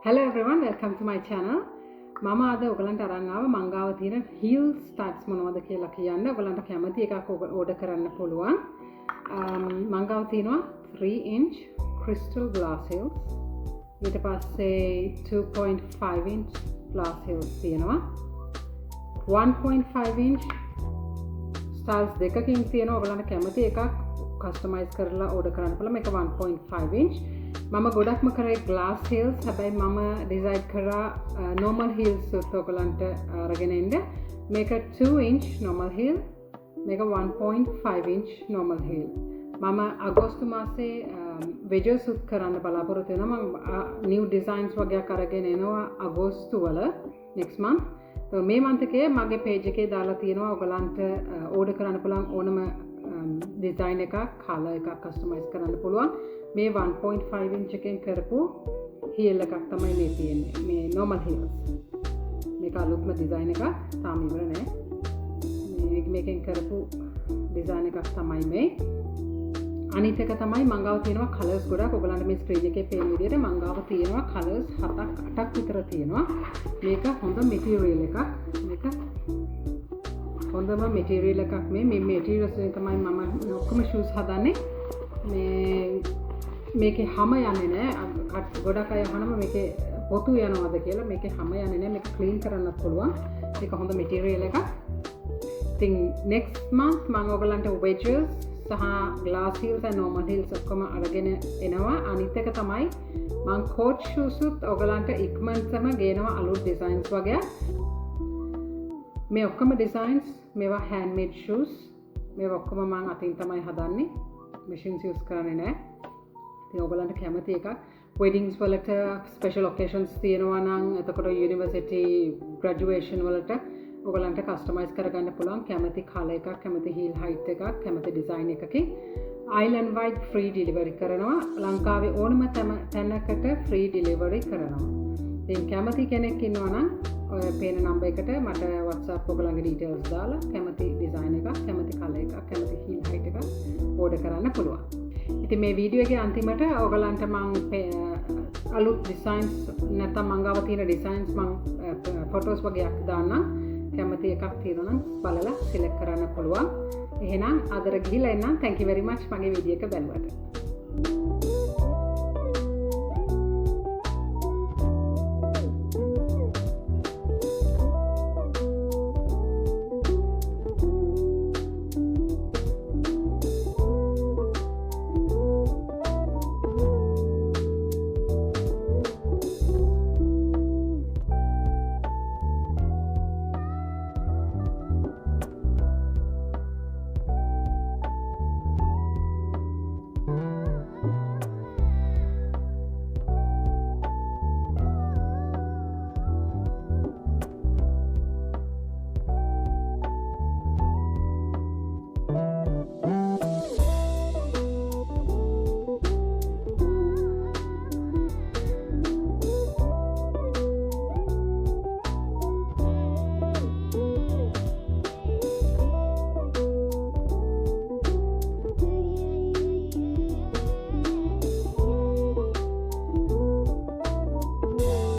Hello everyone, welcome to my channel. මම අද ඔයගලන්ට අරන් ආව මං ගාව තියෙන heels stats මොනවද කියලා කියන්න. ඔයගලන්ට කැමති එකක් ඕඩර් කරන්න පුළුවන්. මං ගාව තියෙනවා 3-inch crystal glass heels. ඊට පස්සේ 2.5 inch glass heels තියෙනවා. 1.5 inch styles දෙකකින් තියෙනවා. ඔයගලන්ට කැමති එකක් customize කරලා ඕඩර් කරන්න පුළුවන්. මේක 1.5 inch. මම ගොඩක්ම කරේ glass heels. හැබැයි මම ඩිසයින් කරා normal heels උත් ඔයගලන්ට අරගෙන එන්න. මේක 2 inch normal heel. මේක 1.5 inch normal heel. මම අගෝස්තු මාසේ wedges උත් කරන්න බලාපොරොත්තු වෙනවා. මම new designs වගේක් අරගෙන එනවා අගෝස්තු වල next month. මේ month එකේ මගේ page එකේ දාලා තියෙනවා ඔයගලන්ට order කරන්න පුළුවන් ඕනම design එකක්, color එකක් customize කරන්න පුළුවන්. මේ 1.5 inch එකෙන් කරපු heel එකක් තමයි මේ තියෙන්නේ. මේ normal heels. මේක අලුත්ම design එකක්. තාම ඉවර නෑ. මේකෙන් කරපු design එකක් තමයි මේ. අනිත් එක තමයි මං ගාව තියෙනවා colors ගොඩක්. ඔයගලන්ට මේ screen එකේ පේන විදිහට මං ගාව තියෙනවා colors 7ක් 8ක් විතර තියෙනවා. මේක හොඳ material එකක්. මේක හොඳම material එකක් මේ materials වලින් තමයි මම ඔක්කොම shoes හදන්නේ. මේකේ හැම යන්නේ නෑ. ගොඩක් අය අහනවා මේකේ පොතු යනවාද කියලා. මේකේ හැම යන්නේ නෑ. මේක clean කරන්නත් පුළුවන්. මේක හොඳ material එකක්. ඉතින් next month මම ඔයගලන්ට wedges සහ glass heels and normal heels ඔක්කොම අරගෙන එනවා. අනිත් එක තමයි මම coach shoes උත් ඔයගලන්ට ඉක්මනටම ගේනවා අලුත් designs වගේ. මේ ඔක්කොම designs මේවා handmade shoes. මේවා ඔක්කොම මම අතින් තමයි හදන්නේ. machines use කරන්නේ නැහැ. ඉතින් ඔයගලන්ට කැමති එකක් weddings වලට special occasions තියෙනවා නම් එතකොට university graduation වලට ඔයගලන්ට customize කරගන්න පුළුවන් කැමති color එකක්, කැමති heel height එකක්, කැමති design එකකින් island wide free delivery කරනවා. ලංකාවේ ඕනම තැනකට free delivery කරනවා. ඉතින් කැමති කෙනෙක් ඉන්නවා නම් ඔය පේන නම්බර් එකට මට WhatsApp ඔයගලන්ගේ details දාලා කැමති design එකක්, කැමති color එකක්, කැමති heel height එකක් order කරන්න පුළුවන්. ඉතින් මේ වීඩියෝ එකේ අන්තිමට ඔයගලන්ට මම අලුත් designs නැත්නම් මං ගාව තියෙන designs මම photos වගේක් දාන්නම්. කැමති එකක් තියෙනවා නම් බලලා select කරන්න පුළුවන්. එහෙනම් අදට ගිහිල්ලා එන්නම්. Thank you very much මගේ වීඩියෝ එක බලුවට.